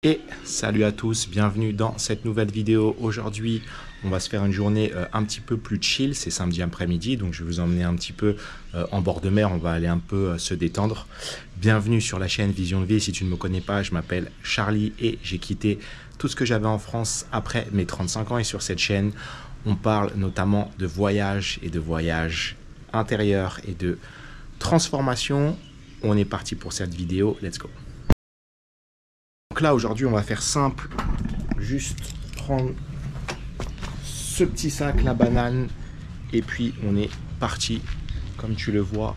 Et salut à tous, bienvenue dans cette nouvelle vidéo. Aujourd'hui, on va se faire une journée un petit peu plus chill. C'est samedi après-midi, donc je vais vous emmener un petit peu en bord de mer. On va aller un peu se détendre. Bienvenue sur la chaîne Vision de Vie. Si tu ne me connais pas, je m'appelle Charlie et j'ai quitté tout ce que j'avais en France après mes 35 ans. Et sur cette chaîne, on parle notamment de voyage et de voyage intérieur et de transformation. On est parti pour cette vidéo. Let's go. Donc là aujourd'hui on va faire simple, juste prendre ce petit sac, la banane, et puis on est parti. Comme tu le vois,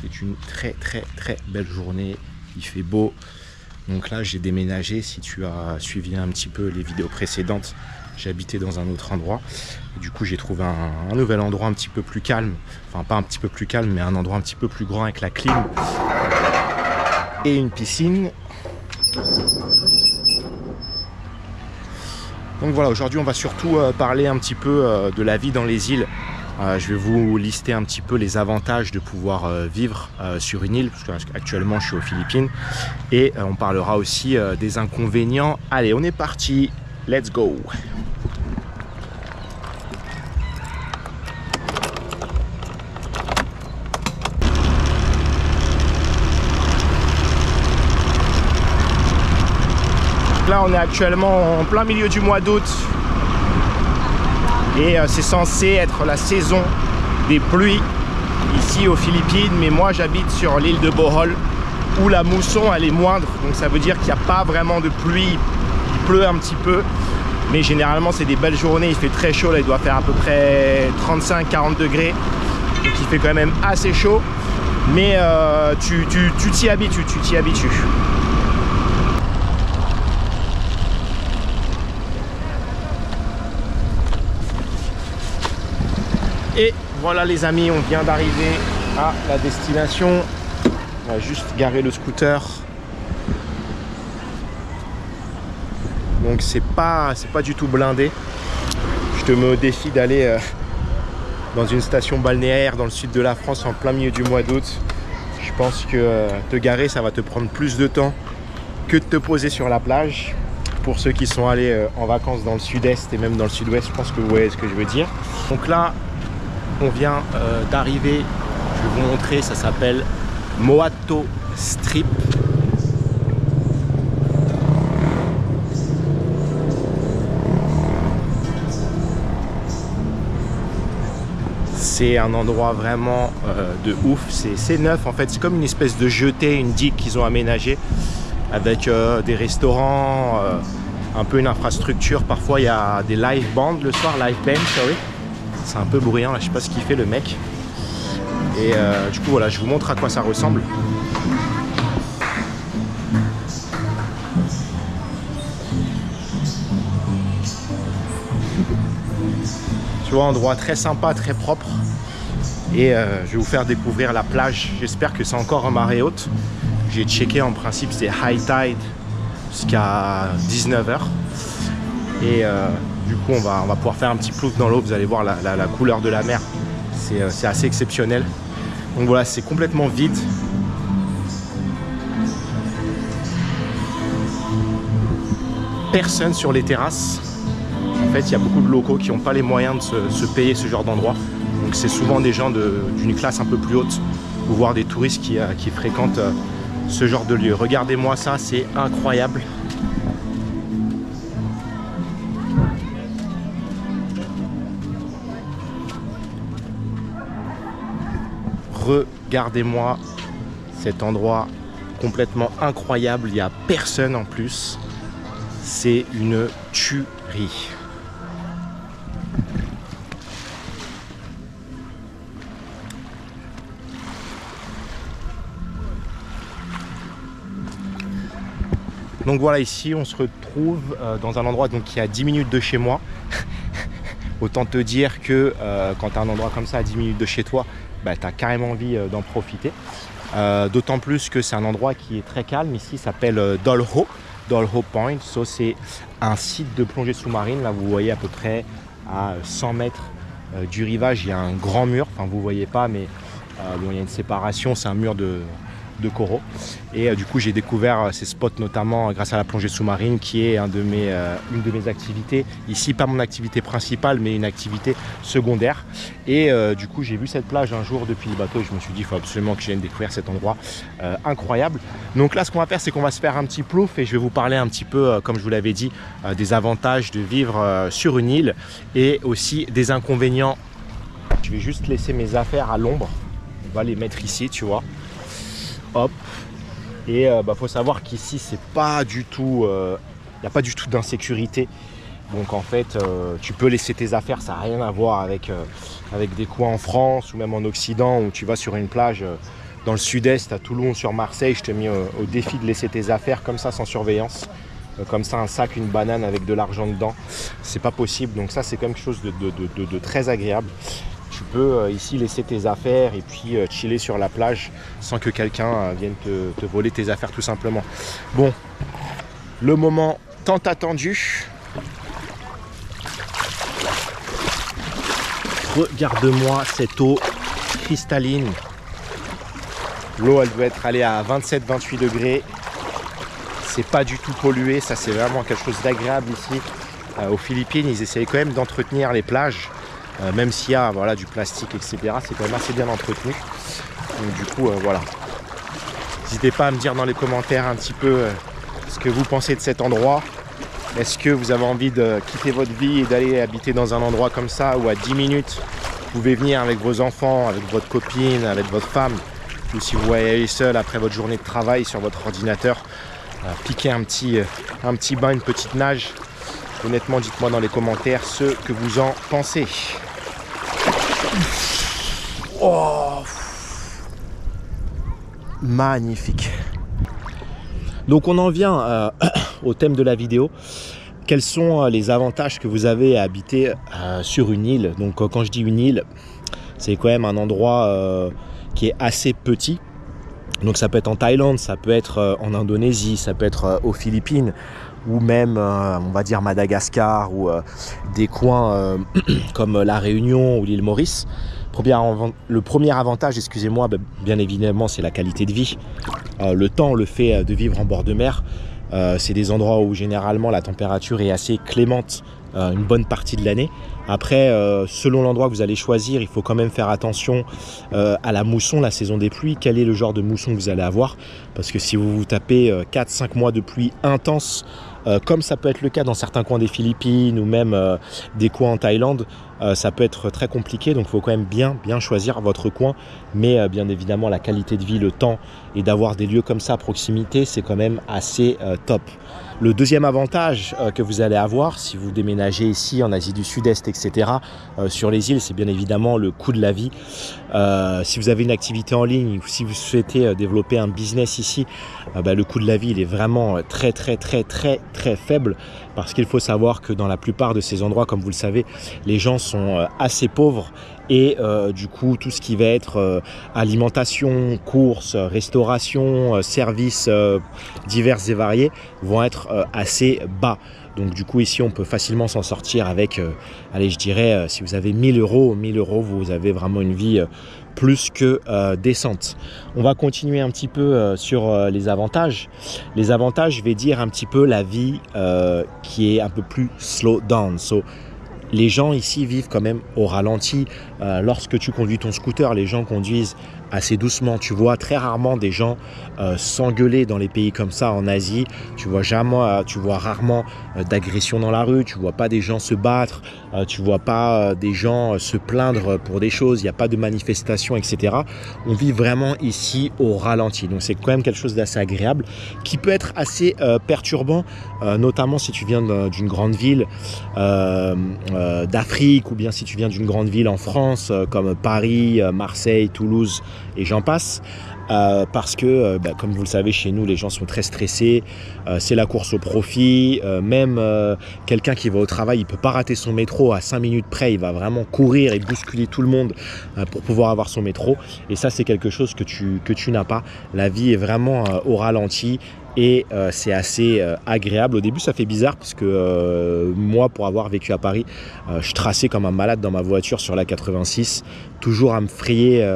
c'est une très belle journée, il fait beau. Donc là j'ai déménagé, si tu as suivi un petit peu les vidéos précédentes, j'habitais dans un autre endroit. Et du coup j'ai trouvé un nouvel endroit un petit peu plus calme, enfin pas un petit peu plus calme, mais un endroit un petit peu plus grand avec la clim et une piscine. Donc voilà, aujourd'hui on va surtout parler un petit peu de la vie dans les îles. Je vais vous lister un petit peu les avantages de pouvoir vivre sur une île, parce qu'actuellement je suis aux Philippines. Et on parlera aussi des inconvénients. Allez, on est parti, let's go! Là on est actuellement en plein milieu du mois d'août et c'est censé être la saison des pluies ici aux Philippines, mais moi j'habite sur l'île de Bohol où la mousson elle est moindre, donc ça veut dire qu'il n'y a pas vraiment de pluie. Il pleut un petit peu, mais généralement c'est des belles journées, il fait très chaud, là il doit faire à peu près 35-40 degrés, donc il fait quand même assez chaud, mais tu t'y habitues, Et voilà les amis, on vient d'arriver à la destination. On va juste garer le scooter. Donc c'est pas du tout blindé. Je te mets au défi d'aller dans une station balnéaire dans le sud de la France en plein milieu du mois d'août. Je pense que te garer ça va te prendre plus de temps que de te poser sur la plage. Pour ceux qui sont allés en vacances dans le sud-est et même dans le sud-ouest, je pense que vous voyez ce que je veux dire. Donc là on vient d'arriver, je vais vous montrer, ça s'appelle Moato Strip. C'est un endroit vraiment de ouf, c'est neuf en fait, c'est comme une espèce de jetée, une digue qu'ils ont aménagée avec des restaurants, un peu une infrastructure. Parfois il y a des live bands le soir, live band, sorry. C'est un peu bruyant là, je sais pas ce qu'il fait le mec. Et du coup voilà, je vous montre à quoi ça ressemble. Tu vois, endroit très sympa, très propre. Et je vais vous faire découvrir la plage. J'espère que c'est encore en marée haute. J'ai checké, en principe c'est high tide jusqu'à 19 h. Et du coup on va pouvoir faire un petit plouf dans l'eau. Vous allez voir la couleur de la mer, c'est assez exceptionnel. Donc voilà, c'est complètement vide. Personne sur les terrasses. En fait il y a beaucoup de locaux qui n'ont pas les moyens de se payer ce genre d'endroit. Donc c'est souvent des gens d'une classe un peu plus haute, ou voire des touristes qui fréquentent ce genre de lieu. Regardez-moi ça, c'est incroyable. Regardez-moi cet endroit complètement incroyable, il n'y a personne en plus, c'est une tuerie. Donc voilà, ici on se retrouve dans un endroit donc, qui est à 10 minutes de chez moi. Autant te dire que quand tu as un endroit comme ça à 10 minutes de chez toi, bah, tu as carrément envie d'en profiter. D'autant plus que c'est un endroit qui est très calme. Ici s'appelle Dolho Point. So, c'est un site de plongée sous-marine. Là vous voyez à peu près à 100 mètres du rivage, il y a un grand mur. Enfin vous voyez pas, mais bon, il y a une séparation. C'est un mur de de coraux. Et du coup, j'ai découvert ces spots notamment grâce à la plongée sous-marine qui est une de mes activités. Ici, pas mon activité principale, mais une activité secondaire. Et du coup, j'ai vu cette plage un jour depuis le bateau et je me suis dit, il faut absolument que je vienne découvrir cet endroit incroyable. Donc là, ce qu'on va faire, c'est qu'on va se faire un petit plouf et je vais vous parler un petit peu, comme je vous l'avais dit, des avantages de vivre sur une île et aussi des inconvénients. Je vais juste laisser mes affaires à l'ombre. On va les mettre ici, tu vois. Hop. Et faut savoir qu'ici, c'est pas du tout, n'y a pas du tout d'insécurité. Donc en fait, tu peux laisser tes affaires, ça n'a rien à voir avec des coins en France ou même en Occident où tu vas sur une plage dans le sud-est, à Toulon, sur Marseille. Je te mets au défi de laisser tes affaires comme ça sans surveillance. Comme ça, un sac, une banane avec de l'argent dedans, c'est pas possible. Donc ça, c'est quelque chose de très agréable. Tu peux ici laisser tes affaires et puis chiller sur la plage sans que quelqu'un vienne te voler tes affaires tout simplement. Bon, le moment tant attendu. Regarde-moi cette eau cristalline. L'eau, elle doit être allée à 27-28 degrés. C'est pas du tout pollué. Ça, c'est vraiment quelque chose d'agréable ici. Aux Philippines, ils essayent quand même d'entretenir les plages. Même s'il y a voilà, du plastique, etc. C'est quand même assez bien entretenu. Donc du coup, voilà. N'hésitez pas à me dire dans les commentaires un petit peu ce que vous pensez de cet endroit. Est-ce que vous avez envie de quitter votre vie et d'aller habiter dans un endroit comme ça où à 10 minutes, vous pouvez venir avec vos enfants, avec votre copine, avec votre femme, ou si vous voyagez seul après votre journée de travail sur votre ordinateur, piquer un petit bain, une petite nage. Honnêtement, dites-moi dans les commentaires ce que vous en pensez. Oh, magnifique. Donc on en vient au thème de la vidéo. Quels sont les avantages que vous avez à habiter sur une île? Donc quand je dis une île, c'est quand même un endroit qui est assez petit. Donc ça peut être en Thaïlande, ça peut être en Indonésie, ça peut être aux Philippines ou même on va dire Madagascar ou des coins comme la Réunion ou l'île Maurice. Le premier avantage, excusez-moi, bien évidemment, c'est la qualité de vie. Le temps, le fait de vivre en bord de mer, c'est des endroits où généralement la température est assez clémente une bonne partie de l'année. Après, selon l'endroit que vous allez choisir, il faut quand même faire attention à la mousson, la saison des pluies. Quel est le genre de mousson que vous allez avoir? Parce que si vous vous tapez 4-5 mois de pluie intense, comme ça peut être le cas dans certains coins des Philippines ou même des coins en Thaïlande, ça peut être très compliqué. Donc il faut quand même bien choisir votre coin. Mais bien évidemment, la qualité de vie, le temps et d'avoir des lieux comme ça à proximité, c'est quand même assez top. Le deuxième avantage que vous allez avoir si vous déménagez ici en Asie du Sud-Est, etc., sur les îles, c'est bien évidemment le coût de la vie. Si vous avez une activité en ligne ou si vous souhaitez développer un business ici, le coût de la vie il est vraiment très faible, parce qu'il faut savoir que dans la plupart de ces endroits, comme vous le savez, les gens sont assez pauvres. Et du coup, tout ce qui va être alimentation, courses, restauration, services divers et variés vont être assez bas. Donc du coup, ici, on peut facilement s'en sortir avec, allez, je dirais, si vous avez 1000 euros, vous avez vraiment une vie plus que décente. On va continuer un petit peu sur les avantages. Les avantages, je vais dire un petit peu la vie qui est un peu plus slow down. Les gens ici vivent quand même au ralenti. Lorsque tu conduis ton scooter, les gens conduisent assez doucement. Tu vois très rarement des gens s'engueuler dans les pays comme ça en Asie. Tu vois rarement d'agression dans la rue. Tu vois pas des gens se battre. Tu vois pas des gens se plaindre pour des choses. Il n'y a pas de manifestations, etc. On vit vraiment ici au ralenti. Donc c'est quand même quelque chose d'assez agréable qui peut être assez perturbant, notamment si tu viens d'une grande ville d'Afrique ou bien si tu viens d'une grande ville en France comme Paris, Marseille, Toulouse et j'en passe. Parce que, comme vous le savez, chez nous, les gens sont très stressés. C'est la course au profit. Même quelqu'un qui va au travail, il ne peut pas rater son métro à 5 minutes près. Il va vraiment courir et bousculer tout le monde pour pouvoir avoir son métro. Et ça, c'est quelque chose que tu n'as pas. La vie est vraiment au ralenti. et c'est assez agréable. Au début ça fait bizarre parce que moi, pour avoir vécu à Paris, je traçais comme un malade dans ma voiture sur la 86, toujours à me frayer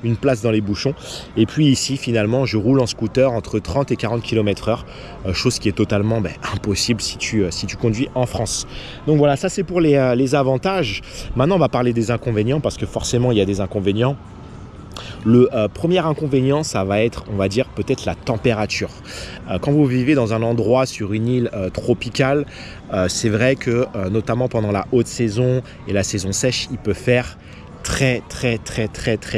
une place dans les bouchons. Et puis ici finalement je roule en scooter entre 30 et 40 km/h, chose qui est totalement impossible si tu conduis en France. Donc voilà, ça c'est pour les avantages. Maintenant on va parler des inconvénients, parce que forcément il y a des inconvénients. Le premier inconvénient, ça va être, on va dire, peut-être la température. Quand vous vivez dans un endroit sur une île tropicale, c'est vrai que notamment pendant la haute saison et la saison sèche, il peut faire très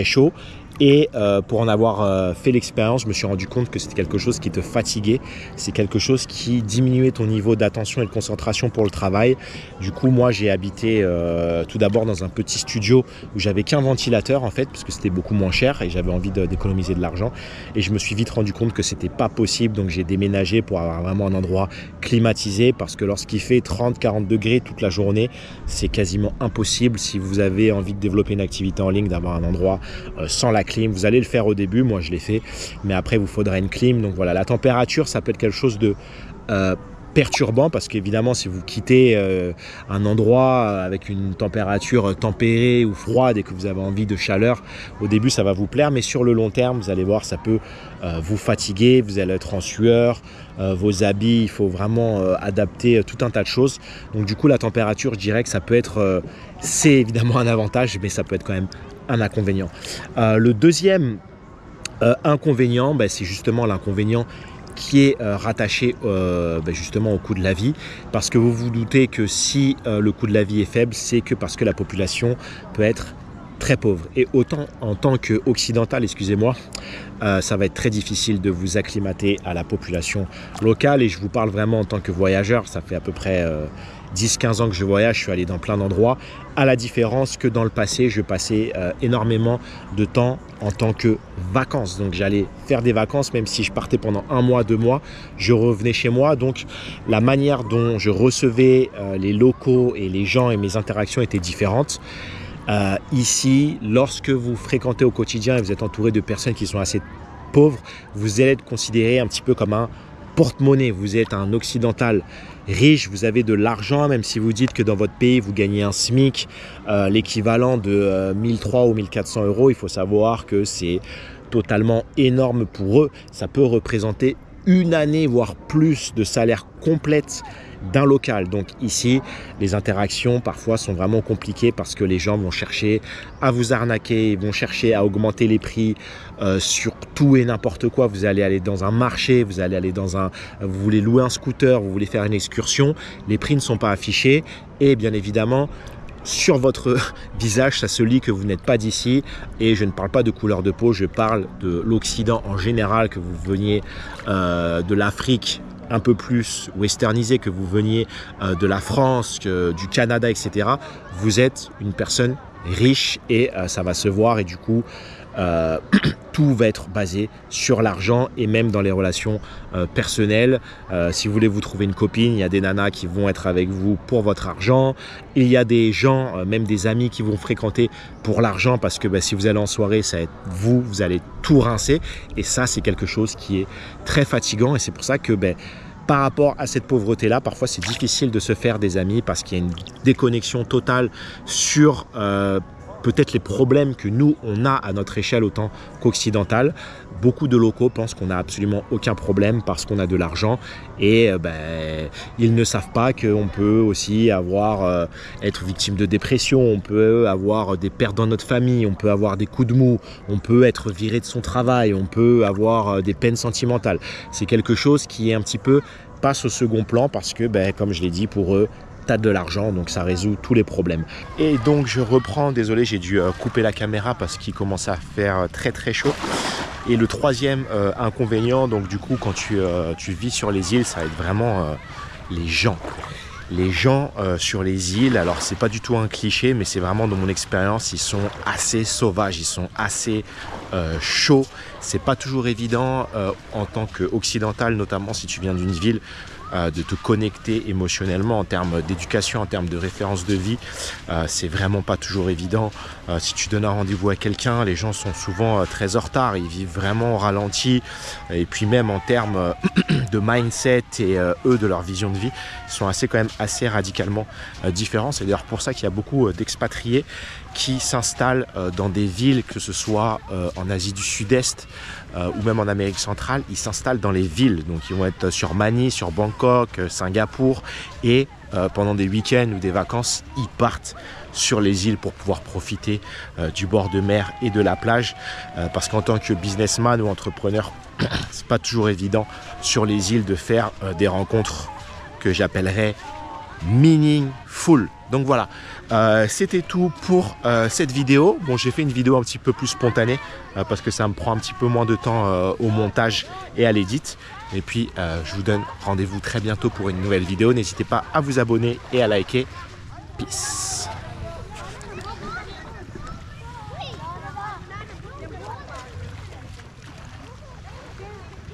chaud. Et pour en avoir fait l'expérience, je me suis rendu compte que c'était quelque chose qui te fatiguait, c'est quelque chose qui diminuait ton niveau d'attention et de concentration pour le travail. Du coup, moi, j'ai habité tout d'abord dans un petit studio où j'avais qu'un ventilateur en fait, parce que c'était beaucoup moins cher et j'avais envie d'économiser de l'argent. Et je me suis vite rendu compte que c'était pas possible, donc j'ai déménagé pour avoir vraiment un endroit climatisé, parce que lorsqu'il fait 30-40 degrés toute la journée, c'est quasiment impossible si vous avez envie de développer une activité en ligne d'avoir un endroit sans la clim. Vous allez le faire au début, moi je l'ai fait, mais après vous faudra une clim. Donc voilà, la température, ça peut être quelque chose de perturbant, parce qu'évidemment si vous quittez un endroit avec une température tempérée ou froide et que vous avez envie de chaleur, au début ça va vous plaire, mais sur le long terme vous allez voir, ça peut vous fatiguer, vous allez être en sueur, vos habits, il faut vraiment adapter tout un tas de choses. Donc du coup la température, je dirais que ça peut être c'est évidemment un avantage, mais ça peut être quand même un inconvénient. Le deuxième inconvénient, c'est justement l'inconvénient qui est rattaché justement au coût de la vie, parce que vous vous doutez que si le coût de la vie est faible, c'est que parce que la population peut être très pauvre. Et autant en tant qu'occidental, excusez-moi, ça va être très difficile de vous acclimater à la population locale. Et je vous parle vraiment en tant que voyageur. Ça fait à peu près 10-15 ans que je voyage, je suis allé dans plein d'endroits, à la différence que dans le passé, je passais énormément de temps en tant que vacances. Donc j'allais faire des vacances, même si je partais pendant 1 mois, 2 mois, je revenais chez moi. Donc la manière dont je recevais les locaux et les gens et mes interactions étaient différentes. Ici, lorsque vous fréquentez au quotidien et vous êtes entouré de personnes qui sont assez pauvres, vous allez être considéré un petit peu comme un porte-monnaie. Vous êtes un occidental riche, vous avez de l'argent, même si vous dites que dans votre pays vous gagnez un SMIC, l'équivalent de 1300 ou 1400 euros. Il faut savoir que c'est totalement énorme pour eux. Ça peut représenter une année, voire plus, de salaire complète d'un local. Donc ici, les interactions parfois sont vraiment compliquées, parce que les gens vont chercher à vous arnaquer, ils vont chercher à augmenter les prix sur tout et n'importe quoi. Vous allez aller dans un marché, vous allez aller dans vous voulez louer un scooter, vous voulez faire une excursion, les prix ne sont pas affichés, et bien évidemment sur votre visage, ça se lit que vous n'êtes pas d'ici. Et je ne parle pas de couleur de peau, je parle de l'Occident en général, que vous veniez de l'Afrique un peu plus westernisé, que vous veniez de la France, du Canada, etc. Vous êtes une personne riche et ça va se voir, et du coup tout va être basé sur l'argent, et même dans les relations personnelles. Si vous voulez vous trouver une copine, il y a des nanas qui vont être avec vous pour votre argent. Il y a des gens, même des amis, qui vont fréquenter pour l'argent, parce que si vous allez en soirée, ça va être vous allez tout rincer, et ça c'est quelque chose qui est très fatigant. Et c'est pour ça que par rapport à cette pauvreté-là, parfois c'est difficile de se faire des amis, parce qu'il y a une déconnexion totale sur peut-être les problèmes que nous, on a à notre échelle autant qu'occidental. Beaucoup de locaux pensent qu'on n'a absolument aucun problème parce qu'on a de l'argent, et ils ne savent pas qu'on peut aussi être victime de dépression, on peut avoir des pertes dans notre famille, on peut avoir des coups de mou, on peut être viré de son travail, on peut avoir des peines sentimentales. C'est quelque chose qui est un petit peu passe au second plan, parce que comme je l'ai dit, pour eux, t'as de l'argent, donc ça résout tous les problèmes. Et donc je reprends, désolé, j'ai dû couper la caméra parce qu'il commençait à faire très chaud. Et le troisième inconvénient, donc du coup quand tu vis sur les îles, ça va être vraiment les gens. Les gens sur les îles, alors c'est pas du tout un cliché, mais c'est vraiment de mon expérience, ils sont assez sauvages, ils sont assez chauds. C'est pas toujours évident en tant qu'occidental, notamment si tu viens d'une ville de te connecter émotionnellement en termes d'éducation, en termes de référence de vie. C'est vraiment pas toujours évident. Si tu donnes un rendez-vous à quelqu'un, les gens sont souvent très en retard, ils vivent vraiment au ralenti. Et puis même en termes de mindset et eux de leur vision de vie, ils sont quand même assez radicalement différents. C'est d'ailleurs pour ça qu'il y a beaucoup d'expatriés qui s'installent dans des villes, que ce soit en Asie du Sud-Est ou même en Amérique centrale. Ils s'installent dans les villes, donc ils vont être sur Manille, sur Bangkok, Singapour, et pendant des week-ends ou des vacances, ils partent sur les îles pour pouvoir profiter du bord de mer et de la plage, parce qu'en tant que businessman ou entrepreneur, c'est pas toujours évident sur les îles de faire des rencontres que j'appellerais meaningful. Donc voilà, c'était tout pour cette vidéo. Bon, j'ai fait une vidéo un petit peu plus spontanée parce que ça me prend un petit peu moins de temps au montage et à l'édit. Et puis je vous donne rendez-vous très bientôt pour une nouvelle vidéo. N'hésitez pas à vous abonner et à liker. Peace.